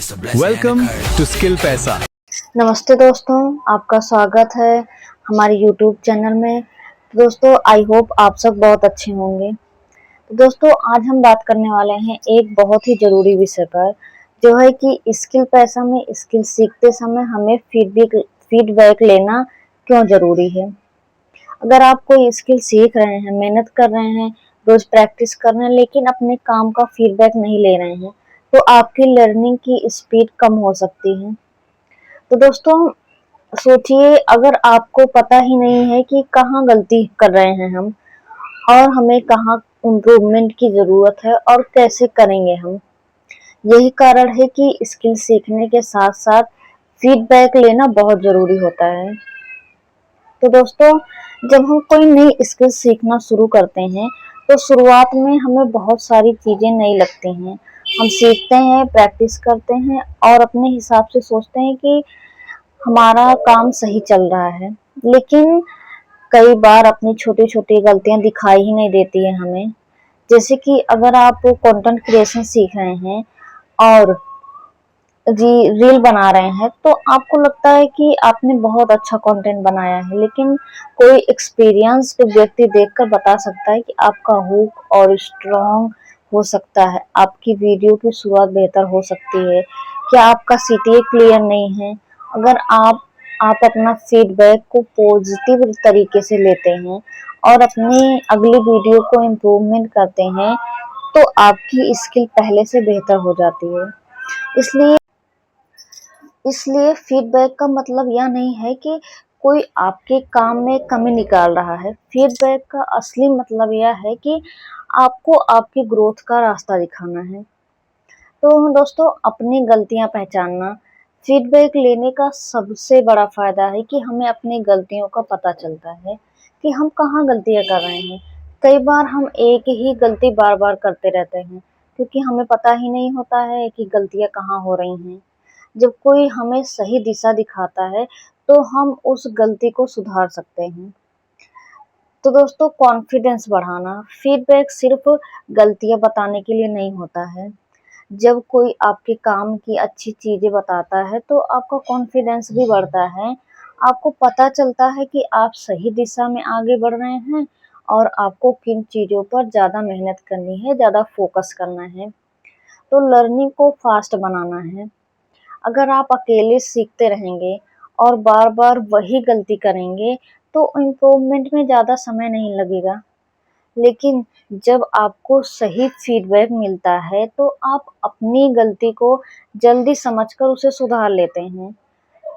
Welcome to skill पैसा। नमस्ते दोस्तों, आपका स्वागत है हमारे YouTube चैनल में। दोस्तों, आई होप आप सब बहुत अच्छे होंगे। तो दोस्तों, आज हम बात करने वाले हैं एक बहुत ही ज़रूरी विषय पर, जो है कि स्किल पैसा में स्किल सीखते समय हमें फीडबैक लेना क्यों ज़रूरी है। अगर आप कोई स्किल सीख रहे हैं, मेहनत कर रहे हैं, रोज़ प्रैक्टिस कर रहे हैं, लेकिन अपने काम का फीडबैक नहीं ले रहे हैं, तो आपकी लर्निंग की स्पीड कम हो सकती है। तो दोस्तों, सोचिए, अगर आपको पता ही नहीं है कि कहाँ गलती कर रहे हैं हम और हमें कहाँ इम्प्रूवमेंट की ज़रूरत है और कैसे करेंगे हम। यही कारण है कि स्किल सीखने के साथ-साथ फीडबैक लेना बहुत ज़रूरी होता है। तो दोस्तों, जब हम कोई नई स्किल सीखना शुरू करते हैं, तो शुरुआत में हमें बहुत सारी चीज़ें नई लगती हैं। हम सीखते हैं, प्रैक्टिस करते हैं और अपने हिसाब से सोचते हैं कि हमारा काम सही चल रहा है, लेकिन कई बार अपनी छोटी-छोटी गलतियाँ दिखाई ही नहीं देती है हमें। जैसे कि अगर आप कंटेंट क्रिएशन सीख रहे हैं और रील बना रहे हैं, तो आपको लगता है कि आपने बहुत अच्छा कंटेंट बनाया है, लेकिन कोई एक्सपीरियंस्ड व्यक्ति देखकर बता सकता है कि आपका हुक और स्ट्रॉन्ग हो सकता है, आपकी वीडियो की शुरुआत बेहतर हो सकती है, क्या आपका सीटीए क्लियर नहीं है। अगर आप अपना फीडबैक को पॉजिटिव तरीके से लेते हैं और अपनी अगली वीडियो को इम्प्रूवमेंट करते हैं, तो आपकी स्किल पहले से बेहतर हो जाती है। इसलिए इसलिए फीडबैक का मतलब यह नहीं है कि कोई आपके काम में कमी निकाल रहा है। फीडबैक का असली मतलब यह है कि आपको आपकी ग्रोथ का रास्ता दिखाना है। तो दोस्तों, अपनी गलतियां पहचानना फीडबैक लेने का सबसे बड़ा फायदा है कि हमें अपनी गलतियों का पता चलता है कि हम कहाँ गलतियां कर रहे हैं। कई बार हम एक ही गलती बार बार करते रहते हैं, क्योंकि हमें पता ही नहीं होता है कि गलतियां कहाँ हो रही हैं। जब कोई हमें सही दिशा दिखाता है, तो हम उस गलती को सुधार सकते हैं। तो दोस्तों, कॉन्फिडेंस बढ़ाना फीडबैक सिर्फ गलतियां बताने के लिए नहीं होता है। जब कोई आपके काम की अच्छी चीजें बताता है, तो आपका कॉन्फिडेंस भी बढ़ता है। आपको पता चलता है कि आप सही दिशा में आगे बढ़ रहे हैं और आपको किन चीजों पर ज़्यादा मेहनत करनी है, ज़्यादा फोकस करना है। तो लर्निंग को फास्ट बनाना है। अगर आप अकेले सीखते रहेंगे और बार-बार वही गलती करेंगे, तो इम्प्रूवमेंट में ज़्यादा समय नहीं लगेगा। लेकिन जब आपको सही फीडबैक मिलता है, तो आप अपनी गलती को जल्दी समझकर उसे सुधार लेते हैं।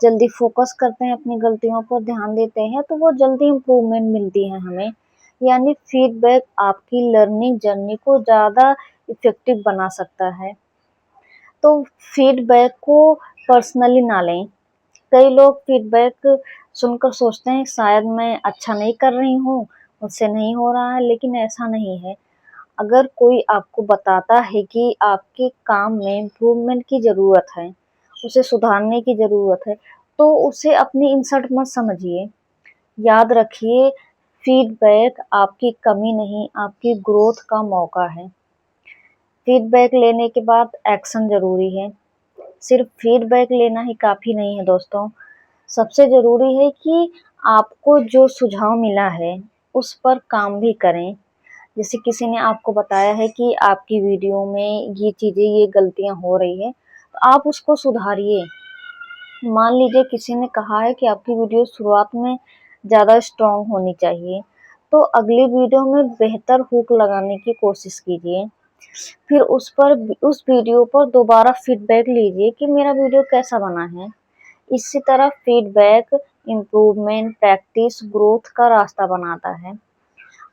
जल्दी फोकस करते हैं, अपनी गलतियों पर ध्यान देते हैं, तो वो जल्दी इम्प्रूवमेंट मिलती है हमें। यानी फीडबैक आपकी लर्निंग जर्नी को ज़्यादा इफ़ेक्टिव बना सकता है। तो फीडबैक को पर्सनली ना लें। कई लोग फीडबैक सुनकर सोचते हैं शायद मैं अच्छा नहीं कर रही हूँ, मुझसे नहीं हो रहा है, लेकिन ऐसा नहीं है। अगर कोई आपको बताता है कि आपके काम में इम्प्रूवमेंट की ज़रूरत है, उसे सुधारने की ज़रूरत है, तो उसे अपनी इंसल्ट मत समझिए। याद रखिए, फीडबैक आपकी कमी नहीं, आपकी ग्रोथ का मौका है। फीडबैक लेने के बाद एक्शन ज़रूरी है। सिर्फ फीडबैक लेना ही काफ़ी नहीं है दोस्तों। सबसे ज़रूरी है कि आपको जो सुझाव मिला है, उस पर काम भी करें। जैसे किसी ने आपको बताया है कि आपकी वीडियो में ये चीज़ें, ये गलतियाँ हो रही हैं, तो आप उसको सुधारिए। मान लीजिए किसी ने कहा है कि आपकी वीडियो शुरुआत में ज़्यादा स्ट्रॉन्ग होनी चाहिए, तो अगली वीडियो में बेहतर हुक लगाने की कोशिश कीजिए। फिर उस वीडियो पर दोबारा फीडबैक लीजिए कि मेरा वीडियो कैसा बना है। इसी तरह फीडबैक इम्प्रूवमेंट, प्रैक्टिस, ग्रोथ का रास्ता बनाता है।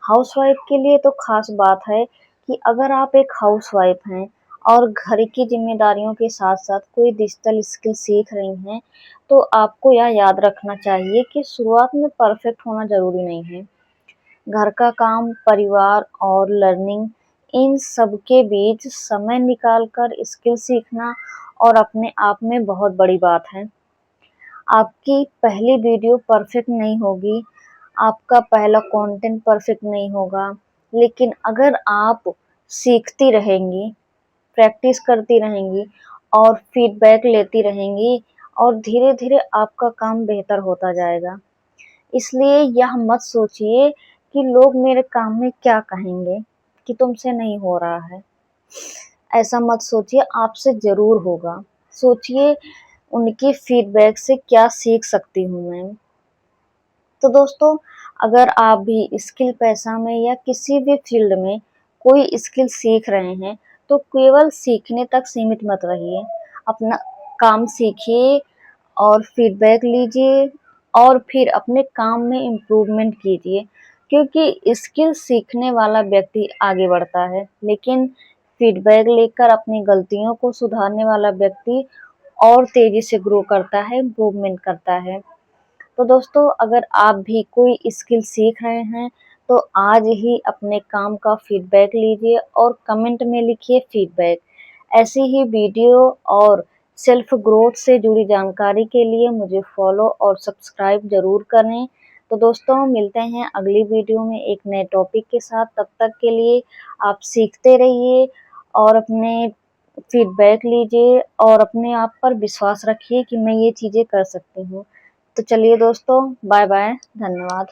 हाउसवाइफ के लिए तो खास बात है कि अगर आप एक हाउसवाइफ हैं और घर की जिम्मेदारियों के साथ-साथ कोई डिजिटल स्किल सीख रही हैं, तो आपको यह याद रखना चाहिए कि शुरुआत में परफेक्ट होना ज़रूरी नहीं है। घर का काम, परिवार और लर्निंग, इन सब के बीच समय निकाल कर स्किल सीखना और अपने आप में बहुत बड़ी बात है। आपकी पहली वीडियो परफेक्ट नहीं होगी, आपका पहला कंटेंट परफेक्ट नहीं होगा, लेकिन अगर आप सीखती रहेंगी, प्रैक्टिस करती रहेंगी और फीडबैक लेती रहेंगी और धीरे धीरे आपका काम बेहतर होता जाएगा। इसलिए यह मत सोचिए कि लोग मेरे काम में क्या कहेंगे कि तुमसे नहीं हो रहा है। ऐसा मत सोचिए, आपसे ज़रूर होगा। सोचिए उनकी फीडबैक से क्या सीख सकती हूँ मैं। तो दोस्तों, अगर आप भी स्किल पैसा में या किसी भी फील्ड में कोई स्किल सीख रहे हैं, तो केवल सीखने तक सीमित मत रहिए। अपना काम सीखिए और फीडबैक लीजिए और फिर अपने काम में इम्प्रूवमेंट कीजिए, क्योंकि स्किल सीखने वाला व्यक्ति आगे बढ़ता है, लेकिन फीडबैक लेकर अपनी गलतियों को सुधारने वाला व्यक्ति और तेज़ी से ग्रो करता है, इम्प्रूवमेंट करता है। तो दोस्तों, अगर आप भी कोई स्किल सीख रहे हैं, तो आज ही अपने काम का फीडबैक लीजिए और कमेंट में लिखिए फीडबैक। ऐसी ही वीडियो और सेल्फ ग्रोथ से जुड़ी जानकारी के लिए मुझे फॉलो और सब्सक्राइब ज़रूर करें। तो दोस्तों, मिलते हैं अगली वीडियो में एक नए टॉपिक के साथ। तब तक के लिए आप सीखते रहिए और अपने फीडबैक लीजिए और अपने आप पर विश्वास रखिए कि मैं ये चीज़ें कर सकती हूँ। तो चलिए दोस्तों, बाय बाय, धन्यवाद।